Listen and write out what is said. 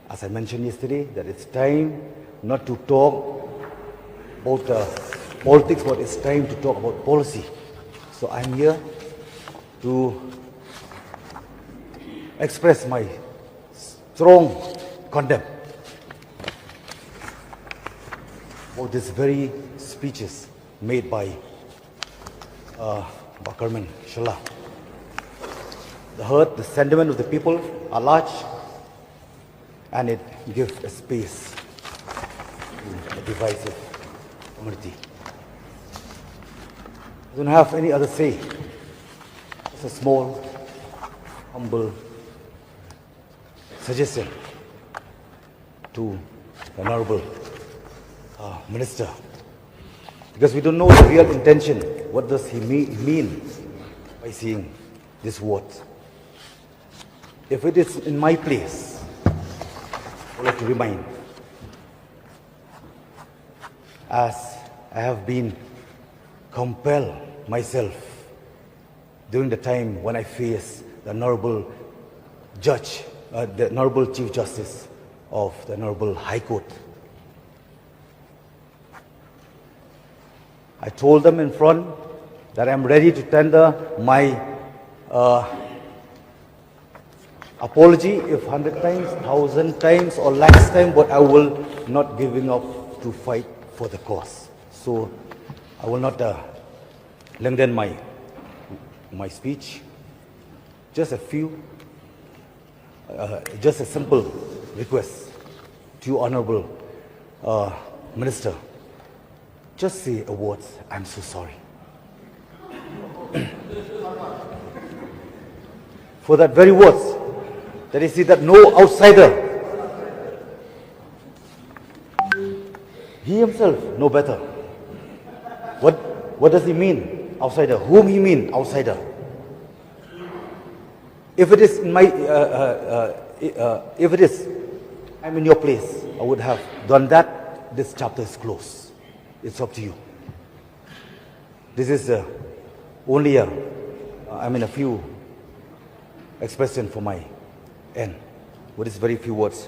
as I mentioned yesterday, that it's time not to talk about politics, but it's time to talk about policy. So I'm here to express my strong condemn about these very speeches made by Kyrmen, Shylla. The hurt, the sentiment of the people are large, and it gives a space to a divisive community. I don't have any other say. It's a small, humble suggestion to the Honorable Minister, because we don't know the real intention. What does he mean by saying these words? If it is in my place, I would like to remind, as I have been compelled myself during the time when I faced the Honorable Judge, the Honorable Chief Justice of the Honorable High Court. I told them in front that I'm ready to tender my apology if 100 times, 1,000 times, or lakhs times, but I will not giving up to fight for the cause. So I will not lengthen my speech. Just a few, just a simple request to you, Honorable Minister. Just say a word, I'm so sorry. For that very words, that is that no outsider, he himself know better. What does he mean, outsider? Whom he mean, outsider? If it is in my, if it is, I'm in your place, I would have done that. This chapter is closed. It's up to you. This is only a few expression for my end. With these very few words.